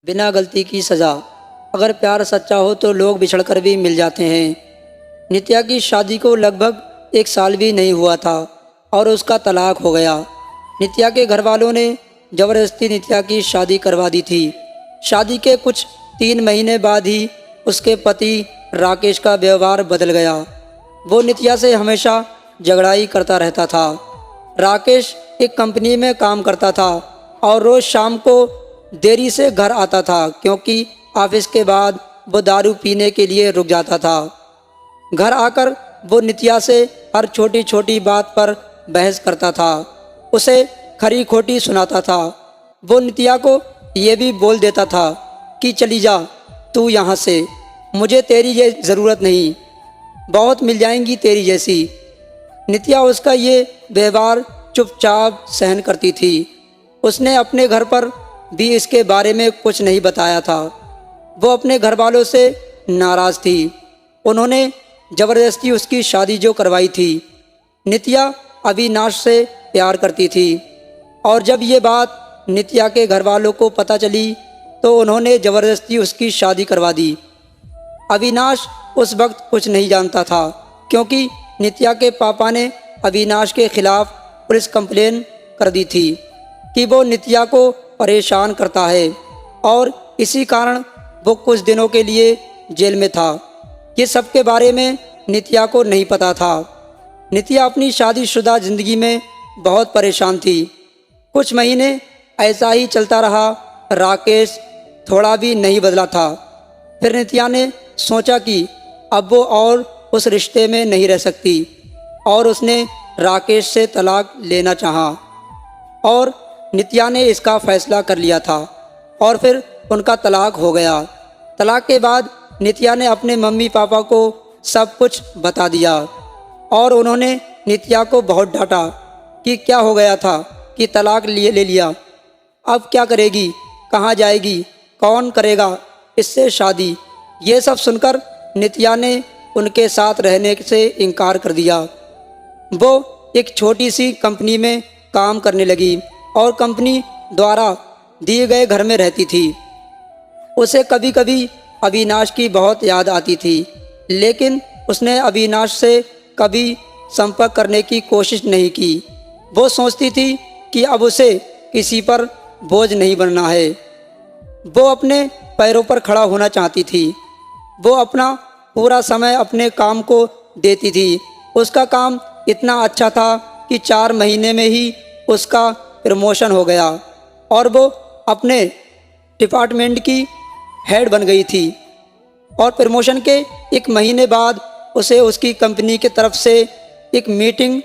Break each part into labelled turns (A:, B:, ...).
A: बिना गलती की सज़ा। अगर प्यार सच्चा हो तो लोग बिछड़कर भी मिल जाते हैं। नित्या की शादी को लगभग 1 साल भी नहीं हुआ था और उसका तलाक हो गया। नित्या के घर वालों ने ज़बरदस्ती नित्या की शादी करवा दी थी। शादी के कुछ 3 महीने बाद ही उसके पति राकेश का व्यवहार बदल गया। वो नित्या से हमेशा झगड़ाई करता रहता था। राकेश एक कंपनी में काम करता था और रोज़ शाम को देरी से घर आता था क्योंकि ऑफिस के बाद वो दारू पीने के लिए रुक जाता था। घर आकर वो नित्या से हर छोटी छोटी बात पर बहस करता था, उसे खरी खोटी सुनाता था। वो नित्या को ये भी बोल देता था कि चली जा तू यहाँ से, मुझे तेरी ये ज़रूरत नहीं, बहुत मिल जाएंगी तेरी जैसी। नित्या उसका ये व्यवहार चुपचाप सहन करती थी। उसने अपने घर पर भी इसके बारे में कुछ नहीं बताया था। वो अपने घर वालों से नाराज़ थी। उन्होंने ज़बरदस्ती उसकी शादी जो करवाई थी। नित्या अविनाश से प्यार करती थी और जब ये बात नित्या के घर वालों को पता चली तो उन्होंने ज़बरदस्ती उसकी शादी करवा दी। अविनाश उस वक्त कुछ नहीं जानता था क्योंकि नित्या के पापा ने अविनाश के खिलाफ पुलिस कंप्लेन कर दी थी कि वो नित्या को परेशान करता है और इसी कारण वो कुछ दिनों के लिए जेल में था। ये सब के बारे में नित्या को नहीं पता था। नित्या अपनी शादीशुदा ज़िंदगी में बहुत परेशान थी। कुछ महीने ऐसा ही चलता रहा। राकेश थोड़ा भी नहीं बदला था। फिर नित्या ने सोचा कि अब वो और उस रिश्ते में नहीं रह सकती और उसने राकेश से तलाक लेना चाहा और नित्या ने इसका फ़ैसला कर लिया था और फिर उनका तलाक हो गया। तलाक के बाद नित्या ने अपने मम्मी पापा को सब कुछ बता दिया और उन्होंने नित्या को बहुत डांटा कि क्या हो गया था कि तलाक ले लिया, अब क्या करेगी, कहाँ जाएगी, कौन करेगा इससे शादी। ये सब सुनकर नित्या ने उनके साथ रहने से इनकार कर दिया। वो एक छोटी सी कंपनी में काम करने लगी और कंपनी द्वारा दिए गए घर में रहती थी। उसे कभी कभी अविनाश की बहुत याद आती थी, लेकिन उसने अविनाश से कभी संपर्क करने की कोशिश नहीं की। वो सोचती थी कि अब उसे किसी पर बोझ नहीं बनना है। वो अपने पैरों पर खड़ा होना चाहती थी। वो अपना पूरा समय अपने काम को देती थी। उसका काम इतना अच्छा था कि 4 महीने में ही उसका प्रमोशन हो गया और वो अपने डिपार्टमेंट की हेड बन गई थी। और प्रमोशन के 1 महीने बाद उसे उसकी कंपनी की तरफ से एक मीटिंग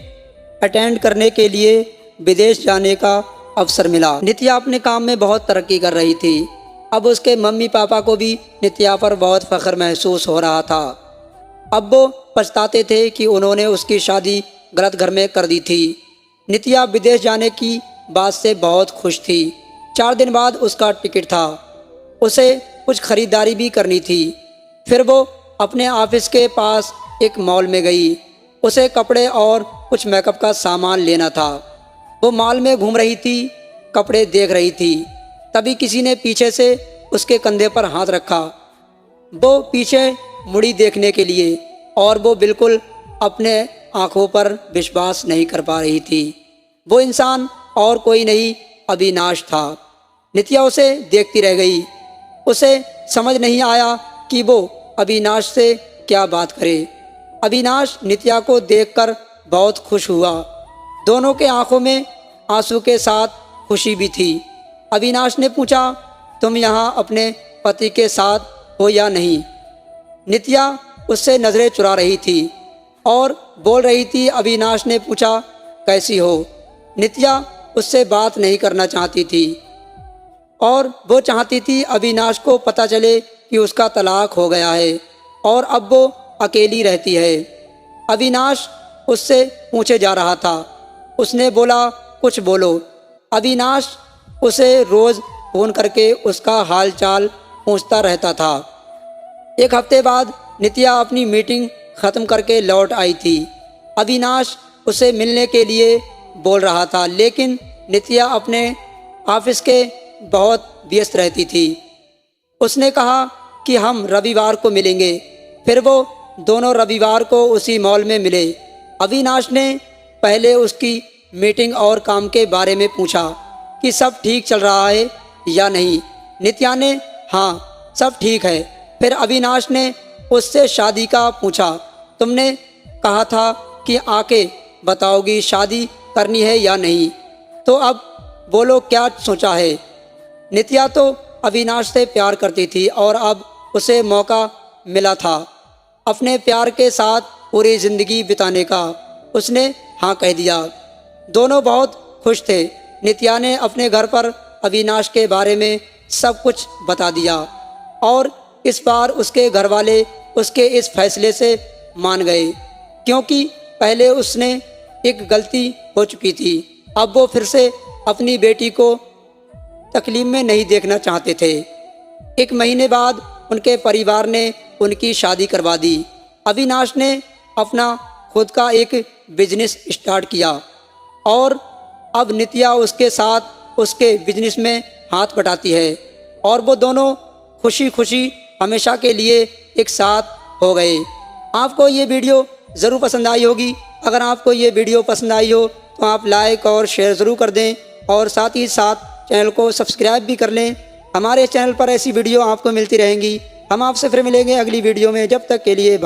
A: अटेंड करने के लिए विदेश जाने का अवसर मिला। नित्या अपने काम में बहुत तरक्की कर रही थी। अब उसके मम्मी पापा को भी नित्या पर बहुत फ़ख्र महसूस हो रहा था। अब वो पछताते थे कि उन्होंने उसकी शादी गलत घर में कर दी थी। नित्या विदेश जाने की बात से बहुत खुश थी। 4 दिन बाद उसका टिकट था। उसे कुछ ख़रीदारी भी करनी थी। फिर वो अपने ऑफिस के पास एक मॉल में गई। उसे कपड़े और कुछ मेकअप का सामान लेना था। वो मॉल में घूम रही थी, कपड़े देख रही थी। तभी किसी ने पीछे से उसके कंधे पर हाथ रखा। वो पीछे मुड़ी देखने के लिए और वो बिल्कुल अपने आँखों पर विश्वास नहीं कर पा रही थी। वो इंसान और कोई नहीं, अविनाश था। नित्या उसे देखती रह गई। उसे समझ नहीं आया कि वो अविनाश से क्या बात करे। अविनाश नित्या को देखकर बहुत खुश हुआ। दोनों के आंखों में आंसू के साथ खुशी भी थी। अविनाश ने पूछा, तुम यहाँ अपने पति के साथ हो या नहीं? नित्या उससे नज़रें चुरा रही थी और बोल रही थी। अविनाश ने पूछा, कैसी हो? नित्या उससे बात नहीं करना चाहती थी और वो चाहती थी अविनाश को पता चले कि उसका तलाक हो गया है और अब वो अकेली रहती है। अविनाश उससे पूछे जा रहा था। उसने बोला, कुछ बोलो। अविनाश उसे रोज़ फ़ोन करके उसका हाल चाल पूछता रहता था। 1 हफ्ते बाद नित्या अपनी मीटिंग ख़त्म करके लौट आई थी। अविनाश उसे मिलने के लिए बोल रहा था, लेकिन नित्या अपने ऑफिस के बहुत व्यस्त रहती थी। उसने कहा कि हम रविवार को मिलेंगे। फिर वो दोनों रविवार को उसी मॉल में मिले। अविनाश ने पहले उसकी मीटिंग और काम के बारे में पूछा कि सब ठीक चल रहा है या नहीं। नित्या ने हाँ सब ठीक है। फिर अविनाश ने उससे शादी का पूछा। तुमने कहा था कि आके बताओगी शादी करनी है या नहीं, तो अब बोलो क्या सोचा है। नित्या तो अविनाश से प्यार करती थी और अब उसे मौका मिला था अपने प्यार के साथ पूरी ज़िंदगी बिताने का। उसने हाँ कह दिया। दोनों बहुत खुश थे। नित्या ने अपने घर पर अविनाश के बारे में सब कुछ बता दिया और इस बार उसके घर वाले उसके इस फैसले से मान गए, क्योंकि पहले उसने एक गलती हो चुकी थी। अब वो फिर से अपनी बेटी को तकलीफ में नहीं देखना चाहते थे। 1 महीने बाद उनके परिवार ने उनकी शादी करवा दी। अविनाश ने अपना खुद का एक बिजनेस स्टार्ट किया और अब नित्या उसके साथ उसके बिजनेस में हाथ बटाती है और वो दोनों खुशी खुशी हमेशा के लिए एक साथ हो गए। आपको ये वीडियो ज़रूर पसंद आई होगी। अगर आपको ये वीडियो पसंद आई हो तो आप लाइक और शेयर ज़रूर कर दें और साथ ही साथ चैनल को सब्सक्राइब भी कर लें। हमारे चैनल पर ऐसी वीडियो आपको मिलती रहेंगी। हम आपसे फिर मिलेंगे अगली वीडियो में। जब तक के लिए बाय।